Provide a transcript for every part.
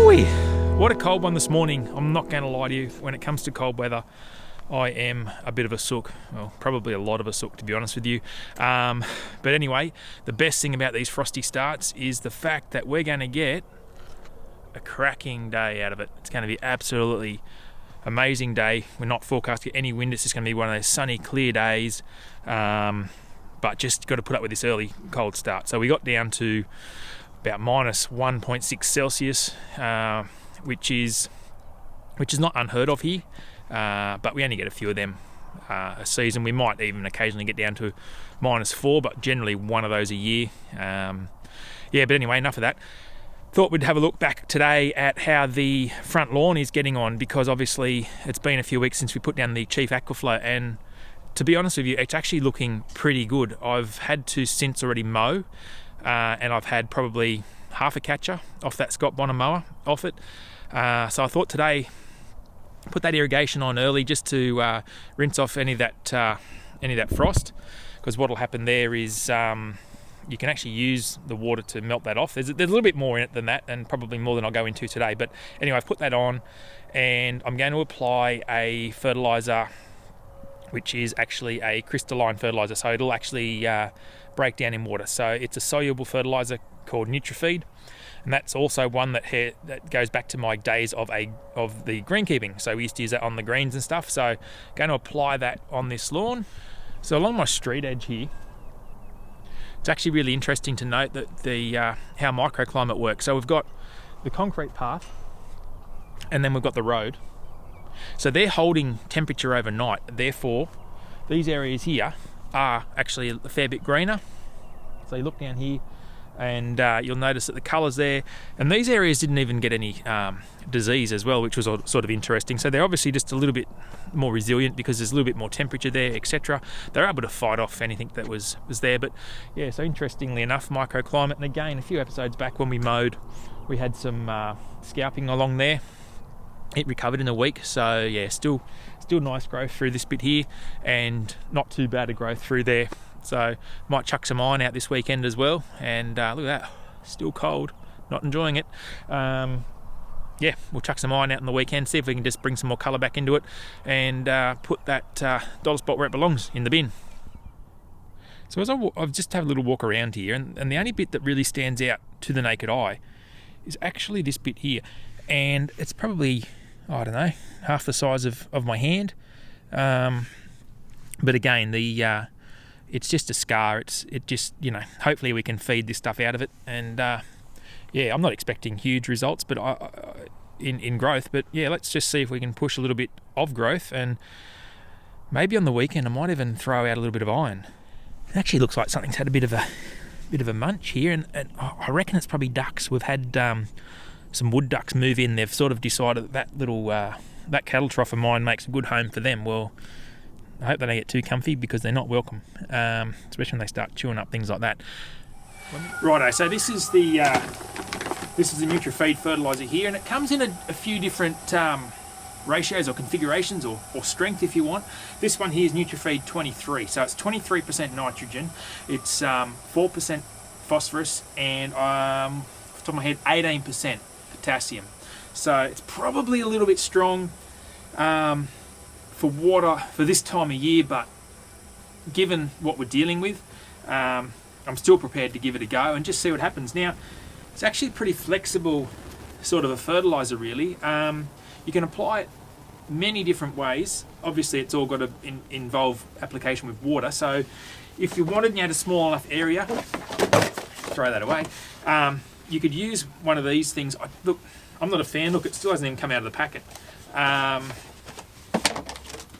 Woo-wee. What a cold one this morning. I'm not going to lie to you. When it comes to cold weather, I am a bit of a sook. Well, probably a lot of a sook, to be honest with you. But anyway, the best thing about these frosty starts is the fact that we're going to get a cracking day out of it. It's going to be absolutely amazing day. We're not forecast to get any wind. It's just going to be one of those sunny, clear days. But just got to put up with this early cold start. So we got down to about minus 1.6 Celsius, which is not unheard of here. But we only get a few of them a season. We might even occasionally get down to -4, but generally one of those a year. But anyway, enough of that. Thought we'd have a look back today at how the front lawn is getting on, because obviously it's been a few weeks since we put down the Chief Aquaflow, and to be honest with you, it's actually looking pretty good. I've had to since already mow, and I've had probably half a catcher off that Scott Bonner mower off it. So I thought today, put that irrigation on early just to rinse off any of that frost, because what will happen there is you can actually use the water to melt that off. There's a little bit more in it than that, and probably more than I'll go into today. But anyway, I've put that on, and I'm going to apply a fertilizer, which is actually a crystalline fertilizer, so it'll actually break down in water. So it's a soluble fertilizer called Nutrafeed, and that's also one that goes back to my days of the greenkeeping. So we used to use that on the greens and stuff. So going to apply that on this lawn. So along my street edge here, it's actually really interesting to note that how microclimate works. So we've got the concrete path, and then we've got the road. So they're holding temperature overnight. Therefore, these areas here are actually a fair bit greener. So you look down here, and you'll notice that the colours there, and these areas didn't even get any disease as well, which was sort of interesting. So they're obviously just a little bit more resilient because there's a little bit more temperature there, etc. They're able to fight off anything that was there. But yeah, so interestingly enough, microclimate. And again, a few episodes back when we mowed, we had some scalping along there. It recovered in a week. So yeah, still nice growth through this bit here, and not too bad a growth through there. So might chuck some iron out this weekend as well. And look at that, still cold, not enjoying it. We'll chuck some iron out on the weekend, see if we can just bring some more colour back into it, and put that dollar spot where it belongs, in the bin. So as I've just had a little walk around here, and the only bit that really stands out to the naked eye is actually this bit here. And it's probably, I don't know, half the size of my hand. But again, it's just a scar. It just, hopefully we can feed this stuff out of it. And I'm not expecting huge results, but in growth. But yeah, let's just see if we can push a little bit of growth. And maybe on the weekend I might even throw out a little bit of iron. It actually looks like something's had a bit of a munch here, and I reckon it's probably ducks. We've had some wood ducks move in. They've sort of decided that little that cattle trough of mine makes a good home for them. Well, I hope they don't get too comfy, because they're not welcome, especially when they start chewing up things like that. Righto, so this is the Nutrafeed fertilizer here, and it comes in a few different ratios or configurations, or strength if you want. This one here is Nutrafeed 23, so it's 23% nitrogen, it's 4% phosphorus, and off the top of my head, 18% potassium. So it's probably a little bit strong for water for this time of year, but given what we're dealing with, I'm still prepared to give it a go and just see what happens. Now, it's actually pretty flexible sort of a fertilizer, really. You can apply it many different ways. Obviously, it's all got to involve application with water. So if you wanted, and you had a small enough area, throw that away. You could use one of these things. Look, I'm not a fan. Look, it still hasn't even come out of the packet. I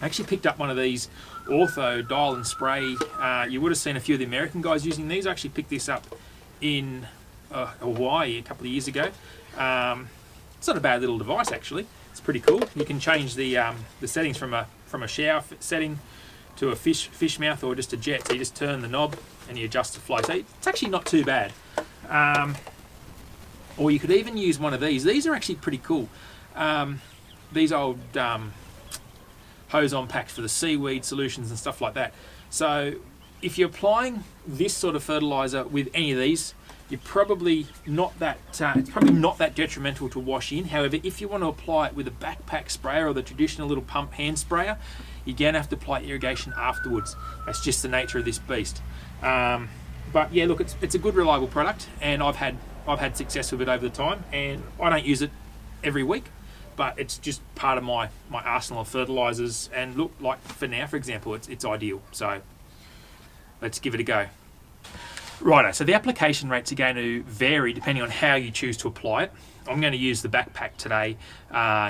actually picked up one of these Ortho dial and spray. You would have seen a few of the American guys using these. I actually picked this up in Hawaii a couple of years ago. It's not a bad little device, actually. It's pretty cool. You can change the settings from a shower setting to a fish mouth, or just a jet. So you just turn the knob and you adjust the flow. So it's actually not too bad. Or you could even use one of these. These are actually pretty cool. These old hose-on packs for the seaweed solutions and stuff like that. So if you're applying this sort of fertilizer with any of these, you're probably not that, it's probably not that detrimental to wash in. However, if you want to apply it with a backpack sprayer or the traditional little pump hand sprayer, you're going to have to apply irrigation afterwards. That's just the nature of this beast. But yeah, look, it's a good, reliable product, and I've had success with it over the time, and I don't use it every week, but it's just part of my arsenal of fertilizers. And look, like for now, for example, it's ideal. So let's give it a go. Righto, so the application rates are going to vary depending on how you choose to apply it. I'm going to use the backpack today,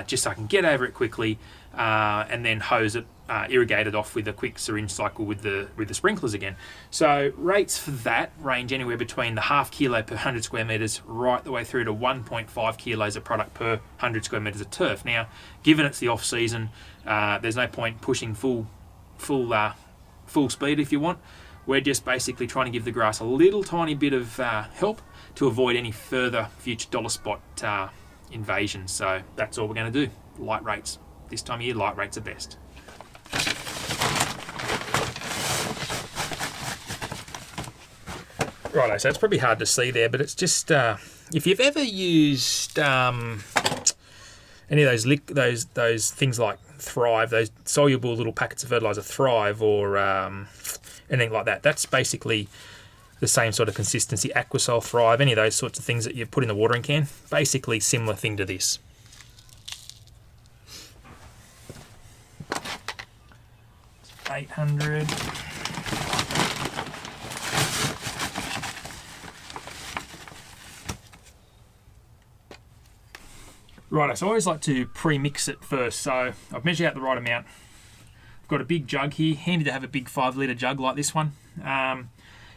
just so I can get over it quickly, and then hose it, irrigate it off with a quick syringe cycle with the sprinklers again. So rates for that range anywhere between the ½ kilo per 100 square metres right the way through to 1.5 kilos of product per 100 square metres of turf. Now, given it's the off season, there's no point pushing full speed if you want. We're just basically trying to give the grass a little tiny bit of help to avoid any further future dollar spot invasions. So that's all we're going to do. Light rates. This time of year, light rates are best. Righto, so it's probably hard to see there, but it's just, if you've ever used any of those things like Thrive, those soluble little packets of fertilizer, Thrive, or anything like that, that's basically the same sort of consistency. Aquasol, Thrive, any of those sorts of things that you put in the watering can, basically similar thing to this. $800. Right, so I always like to pre-mix it first. So I've measured out the right amount. I've got a big jug here, handy to have a big 5 litre jug like this one.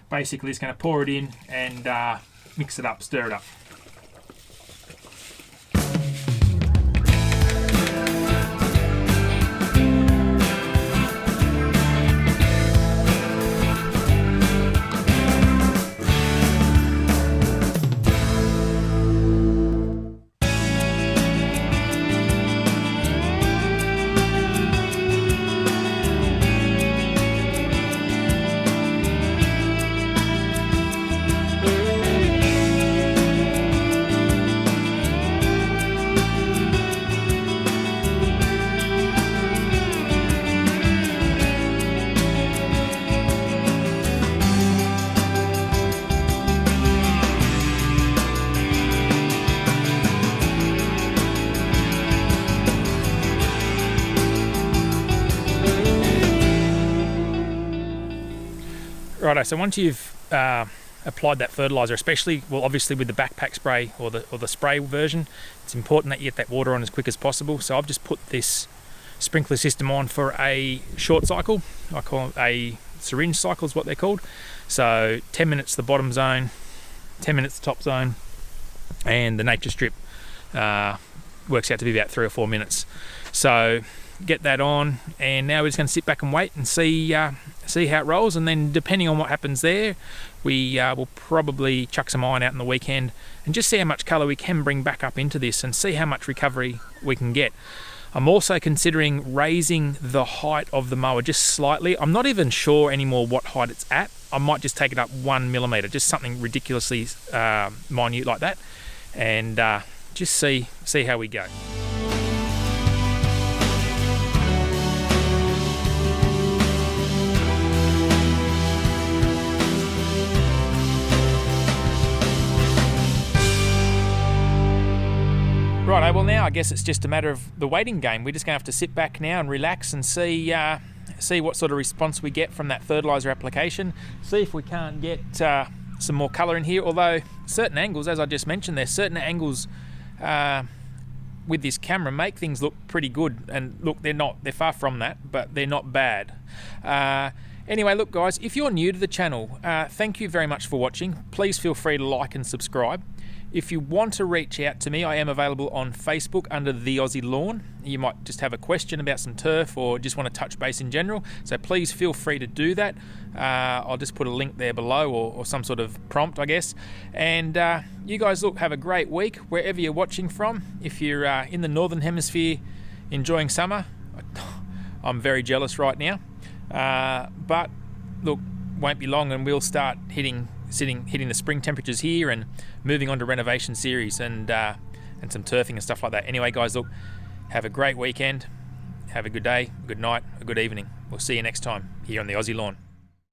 Basically, it's going to pour it in and mix it up, stir it up. Righto, so once you've applied that fertilizer, especially, well, obviously with the backpack spray or the spray version, it's important that you get that water on as quick as possible. So I've just put this sprinkler system on for a short cycle. I call it a syringe cycle is what they're called. So 10 minutes the bottom zone, 10 minutes the top zone, and the nature strip works out to be about 3 or 4 minutes. So get that on, and now we're just going to sit back and wait and see how it rolls, and then depending on what happens there, we will probably chuck some iron out in the weekend and just see how much colour we can bring back up into this and see how much recovery we can get. I'm also considering raising the height of the mower just slightly. I'm not even sure anymore what height it's at. I might just take it up 1 millimetre, just something ridiculously minute like that, and just see how we go. Right, well now I guess it's just a matter of the waiting game. We're just going to have to sit back now and relax and see what sort of response we get from that fertilizer application. See if we can't get some more colour in here, although certain angles, as I just mentioned, there's certain angles with this camera make things look pretty good. And look, they're far from that, but they're not bad. Anyway, look guys, if you're new to the channel, thank you very much for watching. Please feel free to like and subscribe. If you want to reach out to me, I am available on Facebook under The Aussie Lawn. You might just have a question about some turf or just want to touch base in general, so please feel free to do that. I'll just put a link there below or some sort of prompt, I guess. And you guys, look, have a great week wherever you're watching from. If you're in the Northern Hemisphere enjoying summer, I'm very jealous right now. But look, won't be long and we'll start hitting hitting the spring temperatures here and moving on to renovation series and some turfing and stuff like that. Anyway, guys, look, have a great weekend. Have a good day, a good night, a good evening. We'll see you next time here on the Aussie Lawn.